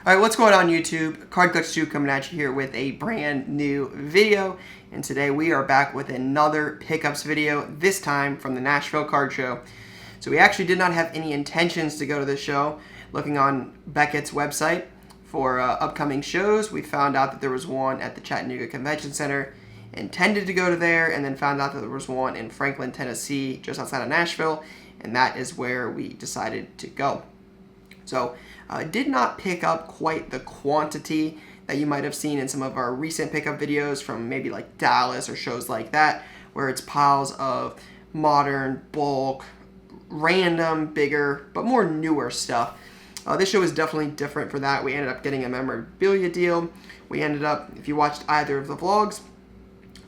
Alright, what's going on YouTube? Card Collector 2 coming at you here with a brand new video. And today we are back with another pickups video, this time from the Nashville card show. So we actually did not have any intentions to go to this show. Looking on Beckett's website for upcoming shows, we found out that there was one at the Chattanooga Convention Center. Intended to go to there, and then found out that there was one in Franklin, Tennessee, just outside of Nashville. And that is where we decided to go. So, did not pick up quite the quantity that you might have seen in some of our recent pickup videos from maybe like Dallas or shows like that, where it's piles of modern, bulk, random, bigger, but more newer stuff. This show is definitely different for that. We ended up getting a memorabilia deal. We ended up, if you watched either of the vlogs,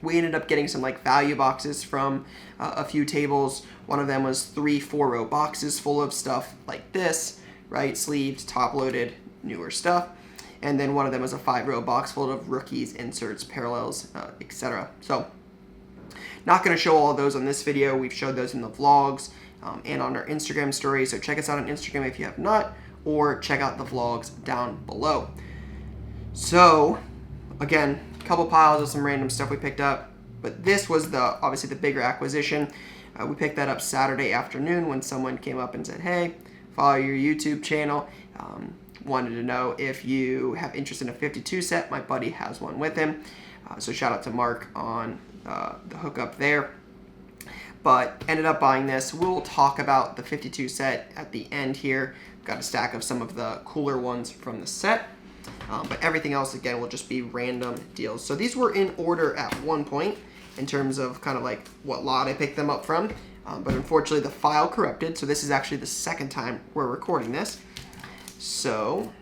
we ended up getting some like value boxes from a few tables. One of them was 3 4-row boxes full of stuff like this. Right, sleeved, top-loaded, newer stuff. And then one of them was a 5-row box full of rookies, inserts, parallels, etc. So, not going to show all of those on this video. We've showed those in the vlogs and on our Instagram stories. So check us out on Instagram if you have not, or check out the vlogs down below. So, again, a couple piles of some random stuff we picked up. But this was obviously the bigger acquisition. We picked that up Saturday afternoon when someone came up and said, hey, follow your YouTube channel. Wanted to know if you have interest in a 52 set. My buddy has one with him. So shout out to Mark on the hookup there. But ended up buying this. We'll talk about the 52 set at the end here. Got a stack of some of the cooler ones from the set. But everything else, again, will just be random deals. So these were in order at one point in terms of kind of like what lot I picked them up from. But unfortunately, the file corrupted, so this is actually the second time we're recording this. So,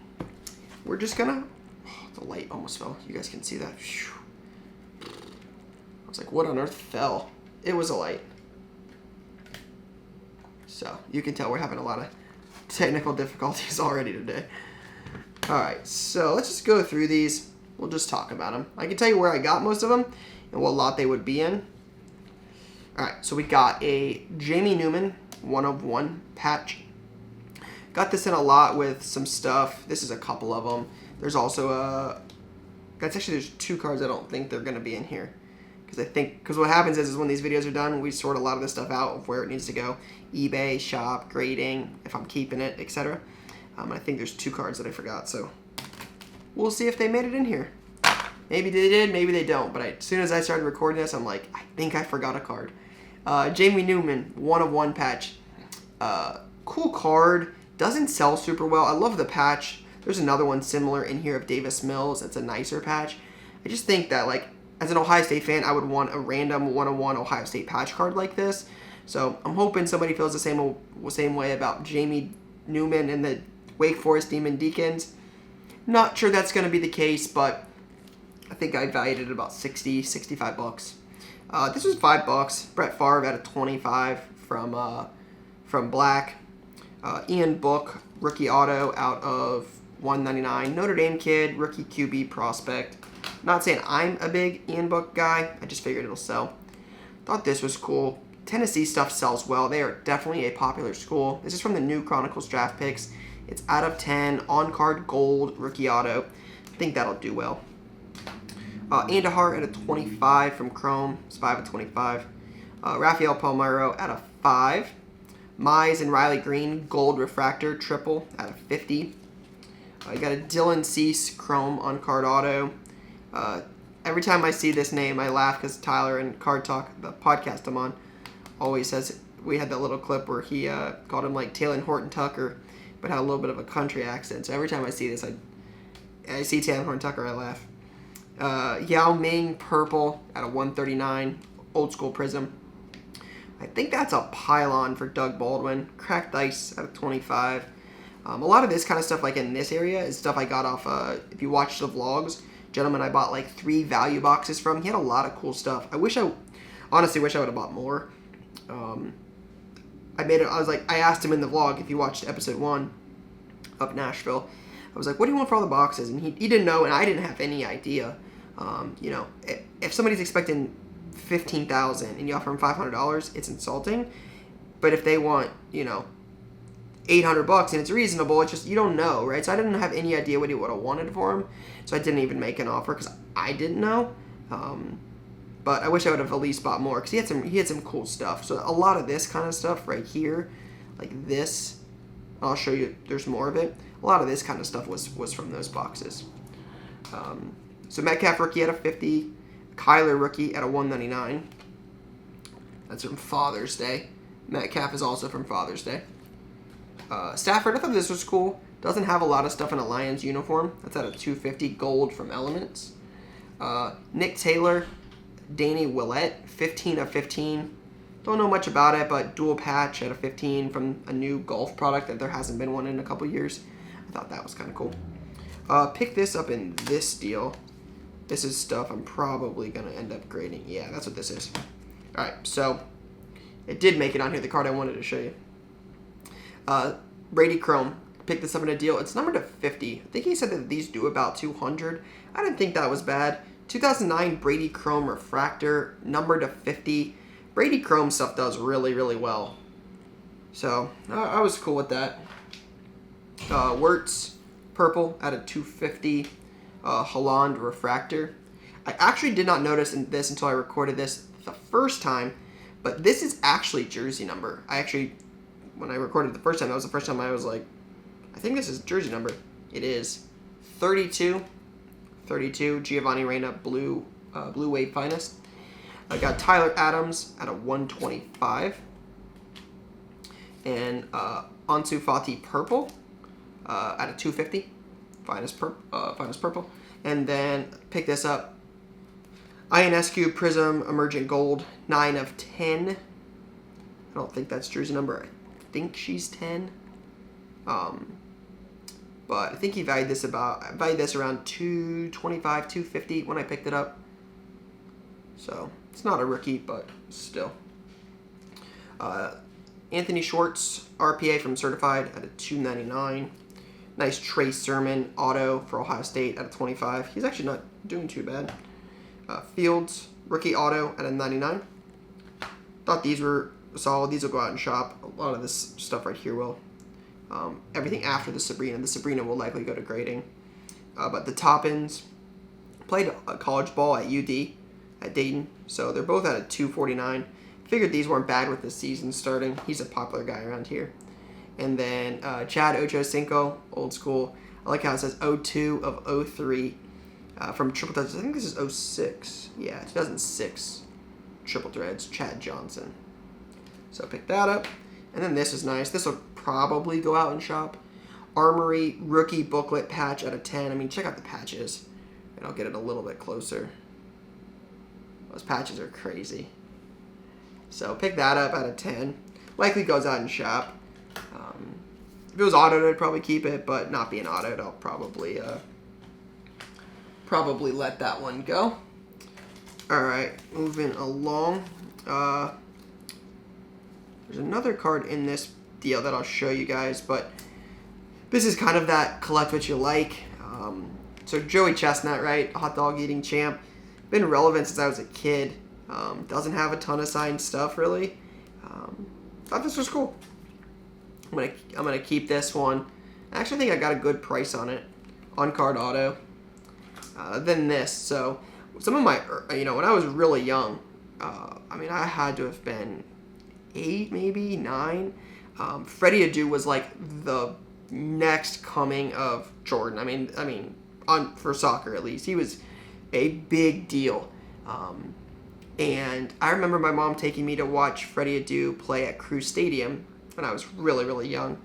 we're just gonna... Oh, the light almost fell. You guys can see that. I was like, what on earth fell? It was a light. So, you can tell we're having a lot of technical difficulties already today. Alright, so let's just go through these. We'll just talk about them. I can tell you where I got most of them and what lot they would be in. Alright, so we got a Jamie Newman 1/1 patch. Got this in a lot with some stuff. This is a couple of them. There's also there's 2 cards I don't think they're going to be in here. Because what happens is when these videos are done, we sort a lot of this stuff out of where it needs to go. eBay, shop, grading, if I'm keeping it, etc. I think there's 2 cards that I forgot, so we'll see if they made it in here. Maybe they did, maybe they don't. But as soon as I started recording this, I'm like, I think I forgot a card. Jamie Newman, 1/1 patch. Cool card. Doesn't sell super well. I love the patch. There's another one similar in here of Davis Mills. It's a nicer patch. I just think that, like, as an Ohio State fan, I would want a random 1/1 Ohio State patch card like this. So I'm hoping somebody feels the same way about Jamie Newman and the Wake Forest Demon Deacons. Not sure that's going to be the case, but I think I valued it at about 60, 65 bucks. This was $5. Brett Favre at a 25 from Black. Ian Book, rookie auto out of 199. Notre Dame kid, rookie QB prospect. Not saying I'm a big Ian Book guy. I just figured it'll sell. Thought this was cool. Tennessee stuff sells well. They are definitely a popular school. This is from the New Chronicles draft picks. It's out of 10, on-card gold, rookie auto. I think that'll do well. Andahar at a 25 from Chrome. It's 5 of 25. Rafael Palmeiro at a 5. Mize and Riley Green, gold refractor, triple at a 50. You got a Dylan Cease Chrome on card auto. Every time I see this name, I laugh because Tyler and Card Talk, the podcast I'm on, always says, we had that little clip where he called him like Taylor Horton Tucker, but had a little bit of a country accent. So every time I see this, I see Taylor Horton Tucker, I laugh. Yao Ming purple at a 139, old school prism. I think that's a pylon for Doug Baldwin. Cracked ice at a 25. A lot of this kind of stuff, like in this area, is stuff I got off. If you watch the vlogs, gentleman, I bought like 3 value boxes from. He had a lot of cool stuff. I honestly wish I would have bought more. I asked him in the vlog, if you watched episode 1 of Nashville, I was like, what do you want for all the boxes? And he didn't know, and I didn't have any idea. If somebody's expecting $15,000 and you offer them $500, it's insulting. But if they want, $800 and it's reasonable. It's just you don't know, right? So I didn't have any idea what he would have wanted for him, so I didn't even make an offer because I didn't know. But I wish I would have at least bought more because he had some cool stuff. So a lot of this kind of stuff right here, like this, I'll show you. There's more of it. A lot of this kind of stuff was from those boxes. So Metcalf rookie at a 50, Kyler rookie at a 199. That's from Father's Day. Metcalf is also from Father's Day. Stafford, I thought this was cool. Doesn't have a lot of stuff in a Lions uniform. That's at a 250 gold from Elements. Nick Taylor, Danny Willett, 15 of 15. Don't know much about it, but dual patch at a 15 from a new golf product that there hasn't been one in a couple years. I thought that was kind of cool. Pick this up in this deal. This is stuff I'm probably going to end up grading. Yeah, that's what this is. All right, so it did make it on here, the card I wanted to show you. Brady Chrome. Picked this up in a deal. It's numbered to 50. I think he said that these do about 200. I didn't think that was bad. 2009 Brady Chrome Refractor, numbered to 50. Brady Chrome stuff does really, really well. So, I was cool with that. Wirtz, purple, at a 250. Holland Refractor. I actually did not notice this until I recorded this the first time, but this is actually jersey number. When I recorded the first time, that was the first time I was like, I think this is jersey number. It is 32. 32, Giovanni Reina, Blue Wave Finest. I got Tyler Adams at a 125. And Ansu Fati Purple at a 250. Finest Purple. And then pick this up. Ionescu Prism Emergent Gold, 9 of 10. I don't think that's jersey number. I think she's 10. But I think he valued this around 225, 250 when I picked it up. So it's not a rookie, but still. Anthony Schwartz, RPA from Certified at a 299. Nice Trey Sermon auto for Ohio State at a 25. He's actually not doing too bad. Fields, rookie auto at a 99. Thought these were solid. These will go out and shop. A lot of this stuff right here will. Everything after the Sabrina will likely go to grading. But the Toppins played college ball at UD at Dayton, so they're both at a 249. Figured these weren't bad with the season starting. He's a popular guy around here. And then Chad Ochocinco, old school. I like how it says 02 of 03 from Triple Threads. I think this is 06. Yeah, 2006 Triple Threads, Chad Johnson. So pick that up. And then this is nice. This will probably go out and shop. Armory rookie booklet patch at a 10. I mean, check out the patches. And I'll get it a little bit closer. Those patches are crazy. So pick that up at a 10. Likely goes out and shop. If it was autoed, I'd probably keep it, but not being autoed, I'll probably let that one go. All right, moving along. There's another card in this deal that I'll show you guys, but this is kind of that collect what you like. So Joey Chestnut, right? Hot dog eating champ. Been relevant since I was a kid. Doesn't have a ton of signed stuff, really. Thought this was cool. I'm gonna keep this one. I actually think I got a good price on it. On card auto. Then this. So some of my, when I was really young, I had to have been 8, maybe 9. Freddie Adu was like the next coming of Jordan. For soccer at least, he was a big deal. And I remember my mom taking me to watch Freddie Adu play at Crew Stadium when I was really, really young.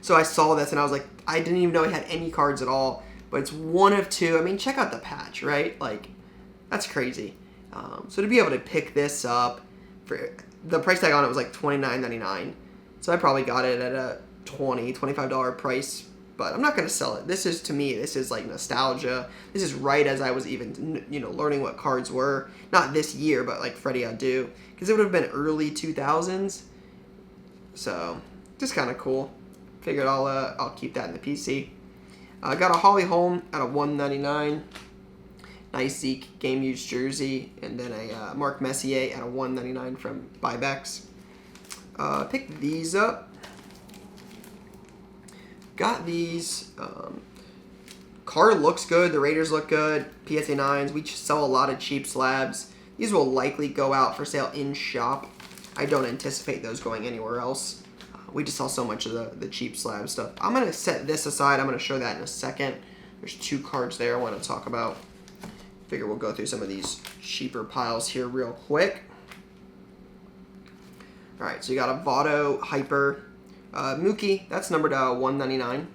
So I saw this and I was like, I didn't even know he had any cards at all. But it's 1 of 2. Check out the patch, right? Like, that's crazy. So to be able to pick this up, for the price tag on it was like $29.99. So I probably got it at a $25 price. But I'm not going to sell it. This is like nostalgia. This is right as I was even, learning what cards were. Not this year, but like Freddie Adu. Because it would have been early 2000s. So, just kind of cool. Figured I'll keep that in the PC. I got a Holly Holm at a $199. Nice Zeke game used jersey. And then a Mark Messier at a $199 from Buybacks. Pick these up. got these. Card looks good. The Raiders look good. PSA 9s. We sell a lot of cheap slabs. These will likely go out for sale in shop. I don't anticipate those going anywhere else. We just sell so much of the cheap slab stuff. I'm going to set this aside. I'm going to show that in a second. There's 2 cards there I want to talk about. Figure we'll go through some of these cheaper piles here real quick. All right, so you got a Votto Hyper Mookie. That's numbered 199.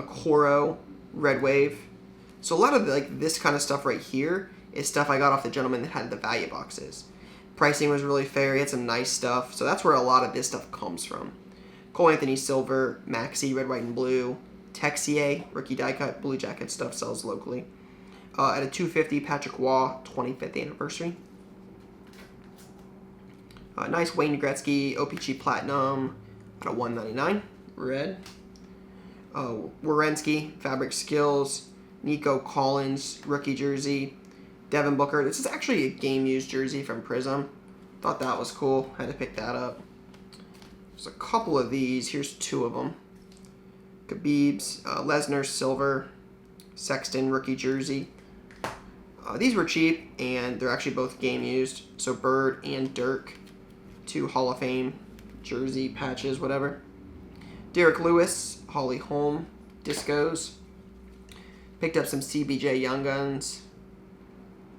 Coro Red Wave. So a lot of this kind of stuff right here is stuff I got off the gentleman that had the value boxes. Pricing was really fair. He had some nice stuff. So that's where a lot of this stuff comes from. Cole Anthony Silver, Maxi, Red, White, and Blue. Texier, rookie die cut, Blue Jacket stuff sells locally. At a 250, Patrick Waugh, 25th anniversary. Nice Wayne Gretzky, OPG Platinum at a 199, red. Werenski, Fabric Skills. Nico Collins, rookie jersey. Devin Booker. This is actually a game-used jersey from Prism. Thought that was cool. Had to pick that up. There's a couple of these. Here's 2 of them. Khabib's, Lesnar Silver, Sexton rookie jersey. These were cheap, and they're actually both game-used. So Bird and Dirk, 2 Hall of Fame jersey patches, whatever. Derek Lewis, Holly Holm, Discos. Picked up some CBJ Young Guns,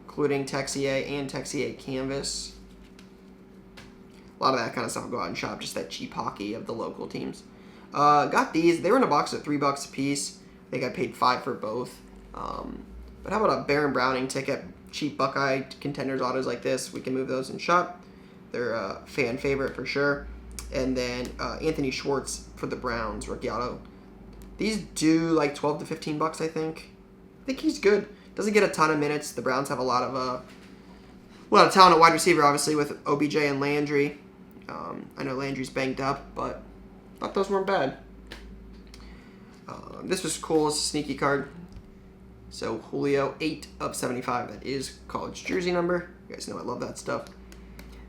including Texier and Texier Canvas. A lot of that kind of stuff will go out and shop, just that cheap hockey of the local teams. Got these. They were in a box at $3 a piece. I think I paid $5 for both. But how about a Baron Browning ticket? Cheap Buckeye contenders autos like this. We can move those in shop. They're a fan favorite for sure. And then Anthony Schwartz for the Browns, rookie auto. These do like 12 to 15 bucks, I think. I think he's good. Doesn't get a ton of minutes. The Browns have a lot of talent at wide receiver, obviously, with OBJ and Landry. I know Landry's banged up, but thought those weren't bad. This was cool. It's a sneaky card. So Julio, 8 of 75. That is college jersey number. You guys know I love that stuff.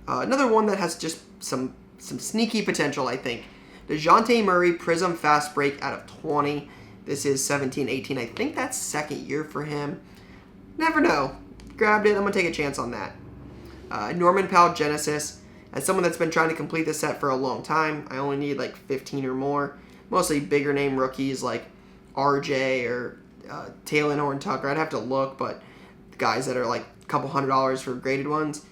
Another one that has just some sneaky potential, I think. DeJounte Murray Prism Fast Break out of 20. This is 17-18. I think that's second year for him. Never know. Grabbed it. I'm going to take a chance on that. Norman Powell Genesis. As someone that's been trying to complete this set for a long time, I only need like 15 or more. Mostly bigger name rookies like RJ or Taylor Horn Tucker. I'd have to look, but guys that are like a couple $100 for graded ones.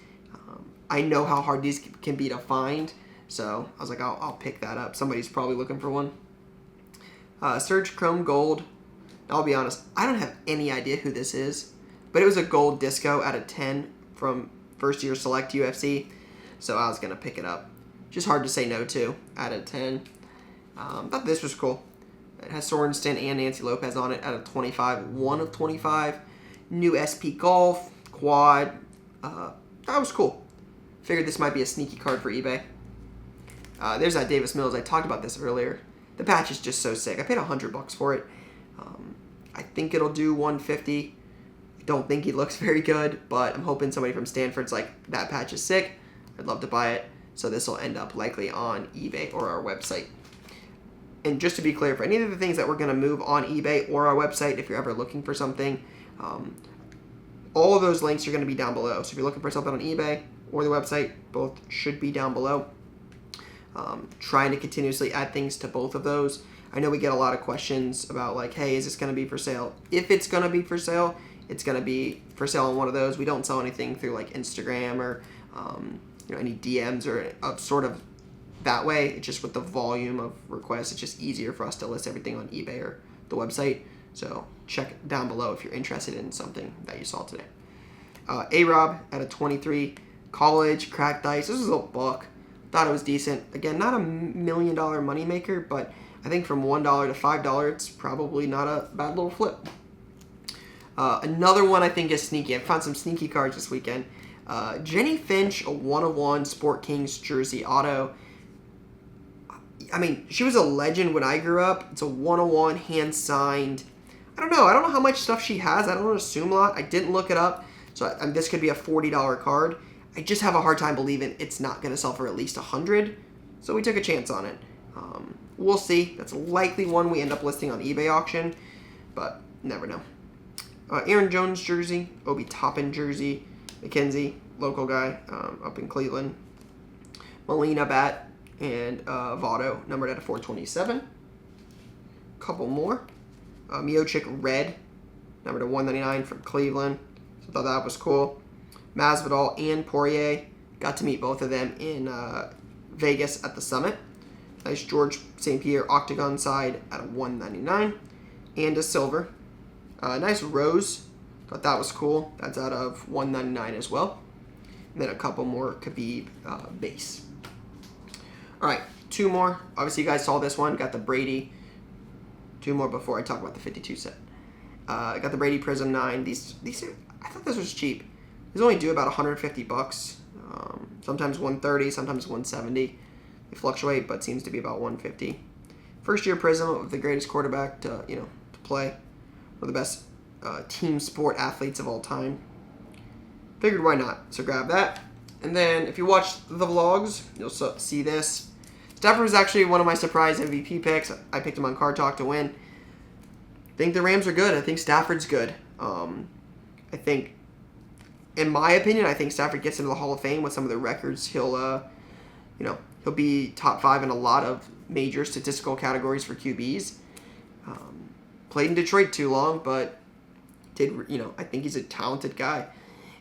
I know how hard these can be to find, so I was like, I'll pick that up. Somebody's probably looking for one. Surge Chrome Gold. I'll be honest, I don't have any idea who this is, but it was a gold disco out of 10 from first year select UFC, so I was going to pick it up. Just hard to say no to out of 10. Thought this was cool. It has Sorensen and Nancy Lopez on it out of 25. 1 of 25. New SP Golf. Quad. That was cool. Figured this might be a sneaky card for eBay. There's that Davis Mills. I talked about this earlier. The patch is just so sick. I paid $100 for it. I think it'll do 150. I don't think he looks very good, but I'm hoping somebody from Stanford's like, that patch is sick. I'd love to buy it. So this will end up likely on eBay or our website. And just to be clear, for any of the things that we're going to move on eBay or our website, if you're ever looking for something, all of those links are going to be down below. So if you're looking for something on eBay or the website, both should be down below. Trying to continuously add things to both of those. I know we get a lot of questions about like, hey, is this going to be for sale? If it's going to be for sale, it's going to be for sale on one of those. We don't sell anything through like Instagram or any DMs or sort of that way. It's just with the volume of requests, it's just easier for us to list everything on eBay or the website. So check down below if you're interested in something that you saw today. A-Rob at a 23. College, cracked dice. This was a buck. Thought it was decent. Again, not a $1 million moneymaker, but I think from $1 to $5, it's probably not a bad little flip. Another one I think is sneaky. I found some sneaky cards this weekend. Jenny Finch, a 1/1 Sport Kings jersey auto. I mean, she was a legend when I grew up. It's a 1/1 hand-signed. I don't know how much stuff she has. I don't want to assume a lot. I didn't look it up. So this could be a $40 card. I just have a hard time believing it's not going to sell for at least $100. So we took a chance on it. We'll see. That's likely one we end up listing on eBay auction, but never know. Aaron Jones jersey, Obi Toppin jersey, McKenzie, local guy up in Cleveland. Molina bat, and Votto, numbered at a 427. Couple more. Miocic red, numbered to 199 from Cleveland. So I thought that was cool. Masvidal and Poirier, got to meet both of them in Vegas at the Summit. Nice George St. Pierre octagon side at a 199. And a silver. Nice rose. Thought that was cool. That's out of 199 as well. And then a couple more Khabib base. All right, two more. Obviously, you guys saw this one. Got the Brady. Two more before I talk about the 52 set. I got the Brady Prism 9. These are, I thought this was cheap. These only do about $150. Sometimes 130, sometimes 170. They fluctuate, but seems to be about 150. First year Prism of the greatest quarterback to play. One of the best team sport athletes of all time. Figured why not? So grab that. And then if you watch the vlogs, you'll see this. Stafford was actually one of my surprise MVP picks. I picked him on Card Talk to win. I think the Rams are good. I think Stafford's good. I think, in my opinion, I think Stafford gets into the Hall of Fame with some of the records. He'll be top 5 in a lot of major statistical categories for QBs. Played in Detroit too long, but I think he's a talented guy.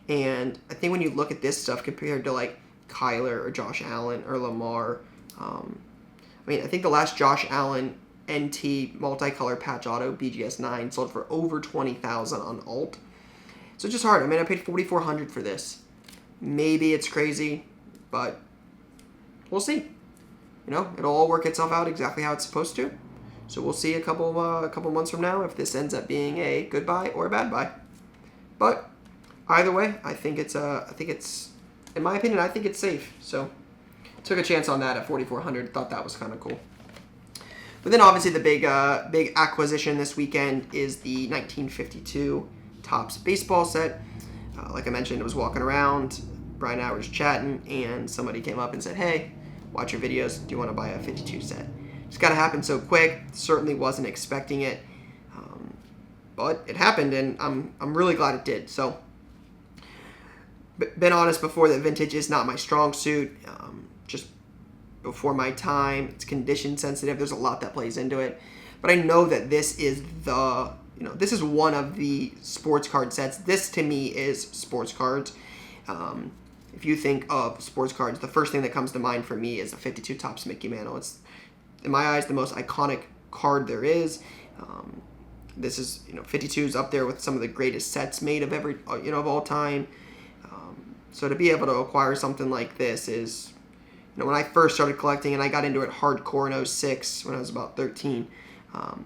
And I think when you look at this stuff compared to like Kyler or Josh Allen or Lamar, I think the last Josh Allen NT multicolor patch auto BGS 9 sold for over $20,000 on alt. So it's just hard. I paid $4,400 for this. Maybe it's crazy, but we'll see. It'll all work itself out exactly how it's supposed to. So we'll see a couple months from now if this ends up being a good buy or a bad buy. But either way, I think it's in my opinion, I think it's safe. So took a chance on that at $4,400. Thought that was kind of cool. But then obviously the big acquisition this weekend is the 1952 Topps baseball set. Like I mentioned, I was walking around, Brian and I were just chatting, and somebody came up and said, "Hey, watch your videos. Do you want to buy a 52 set?" It's got to happen so quick. Certainly wasn't expecting it, but it happened, and I'm really glad it did. So, been honest before that vintage is not my strong suit. Just before my time. It's condition sensitive. There's a lot that plays into it, but I know that this is this is one of the sports card sets. This to me is sports cards. If you think of sports cards, the first thing that comes to mind for me is a 52 Topps Mickey Mantle. It's, in my eyes, the most iconic card there is. This is, 52 is up there with some of the greatest sets made of of all time. So to be able to acquire something like this is, when I first started collecting and I got into it hardcore in 06 when I was about 13,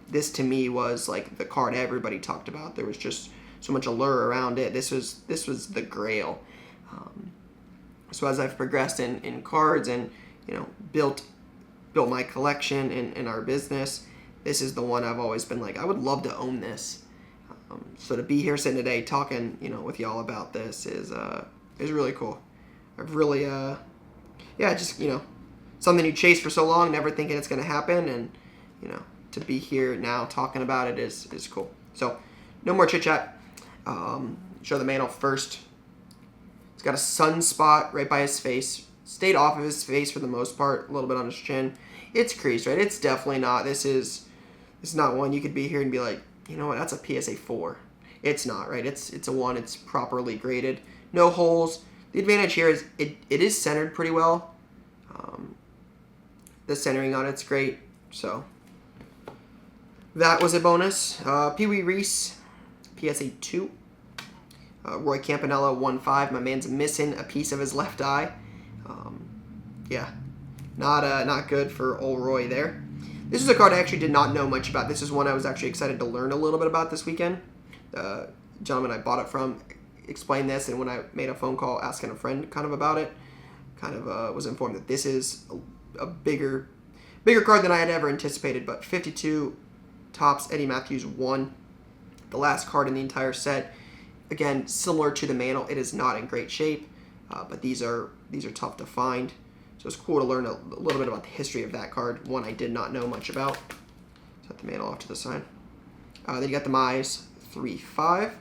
this to me was like the card everybody talked about. There was just so much allure around it. This was the grail. So as I've progressed in cards and built my collection in our business, this is the one I've always been like, I would love to own this. So to be here sitting today talking with y'all about this is really cool. I've really just something you chase for so long, never thinking it's going to happen, and to be here now talking about it is cool. So no more chit chat. Show the Mantle first. He's got a sunspot right by his face. Stayed off of his face for the most part, a little bit on his chin. It's creased, right? It's definitely not. This is not one you could be here and be like, that's a PSA 4. It's not, right? It's a 1. It's properly graded. No holes. The advantage here is it is centered pretty well. The centering on it's great. So that was a bonus. Pee Wee Reese, PSA 2. Roy Campanella, 1.5. My man's missing a piece of his left eye. Not good for old Roy there. This is a card I actually did not know much about. This is one I was actually excited to learn a little bit about this weekend. The gentleman I bought it from explained this, and when I made a phone call asking a friend kind of about it, was informed that this is a bigger card than I had ever anticipated. But 52 Topps Eddie Matthews 1, the last card in the entire set. Again, similar to the Mantle, it is not in great shape, but these are tough to find. So it's cool to learn a little bit about the history of that card, one I did not know much about. Set the Mantle off to the side. Then you got the Mize 3/5.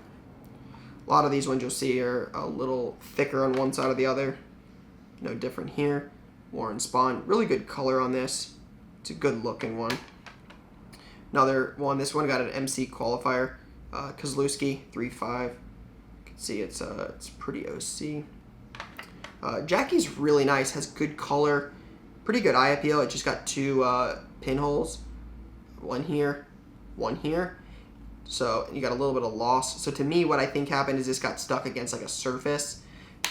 A lot of these ones you'll see are a little thicker on one side or the other. No different here. Warren Spawn, really good color on this. It's a good looking one. Another one, this one got an MC qualifier. Kozlowski 3/5. You can see it's pretty OC. Jackie's really nice, has good color, pretty good eye appeal. It just got 2 pinholes, one here, one here. So you got a little bit of loss. So to me, what I think happened is this got stuck against like a surface,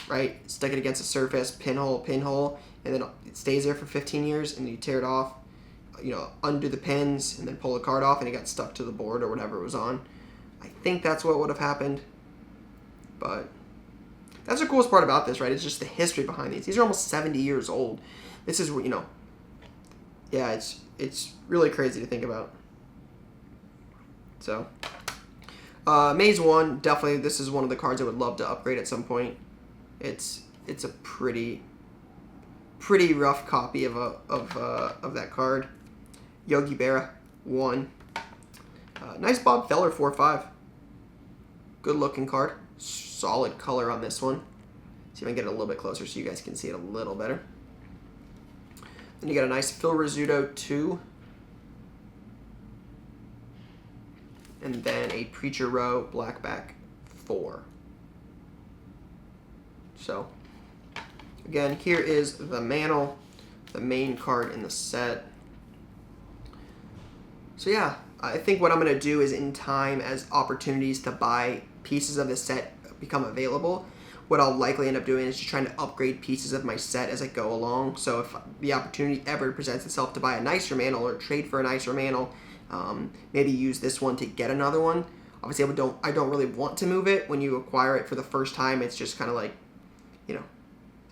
right? Stuck it against a surface, pinhole, pinhole, and then it stays there for 15 years, and you tear it off, you know, undo the pins, and then pull the card off, and it got stuck to the board or whatever it was on. I think that's what would have happened, but that's the coolest part about this, right? It's just the history behind these. These are almost 70 years old. This is, you know, yeah, it's really crazy to think about. So, Maze 1, definitely, this is one of the cards I would love to upgrade at some point. It's a pretty rough copy of that card. Yogi Berra 1. Nice Bob Feller 4/5. Good looking card. Solid color on this one. See if I can get it a little bit closer so you guys can see it a little better. Then you got a nice Phil Rizzuto 2. And then a Preacher Row Blackback 4. So, again, here is the Mantle, the main card in the set. So yeah, I think what I'm going to do is in time, as opportunities to buy pieces of the set become available, what I'll likely end up doing is just trying to upgrade pieces of my set as I go along. So if the opportunity ever presents itself to buy a nicer Mantle or trade for a nicer Mantle, maybe use this one to get another one. Obviously, I don't really want to move it. When you acquire it for the first time, it's just kind of like, you know,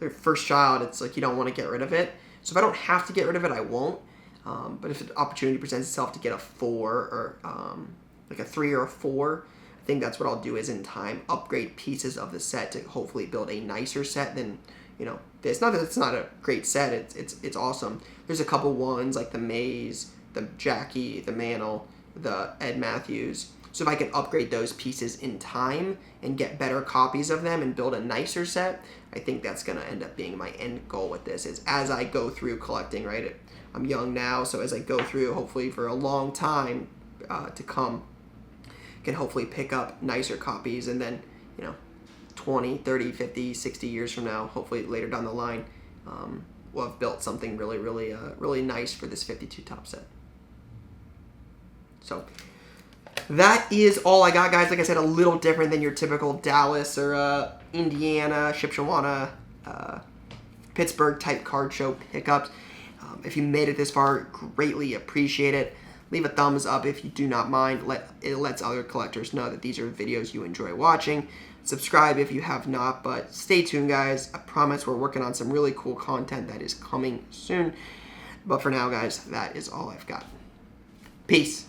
your first child, it's like you don't want to get rid of it. So if I don't have to get rid of it, I won't. But if an opportunity presents itself to get a 4 or like a 3 or a 4, I think that's what I'll do is in time upgrade pieces of the set to hopefully build a nicer set than, you know, this. Not that it's not a great set, it's awesome. There's a couple ones like the Maze, the Jackie, the Mantle, the Ed Matthews. So if I can upgrade those pieces in time and get better copies of them and build a nicer set, I think that's going to end up being my end goal with this, is as I go through collecting, right? I'm young now, so as I go through, hopefully for a long time to come, can hopefully pick up nicer copies, and then, you know, 20, 30, 50, 60 years from now, hopefully later down the line, we'll have built something really, really, really nice for this 52 top set. So that is all I got, guys. Like I said, a little different than your typical Dallas or Indiana, Shipshawana, Pittsburgh type card show pickups. If you made it this far, greatly appreciate it. Leave a thumbs up if you do not mind. It lets other collectors know that these are videos you enjoy watching. Subscribe if you have not, but stay tuned, guys. I promise we're working on some really cool content that is coming soon. But for now, guys, that is all I've got. Peace.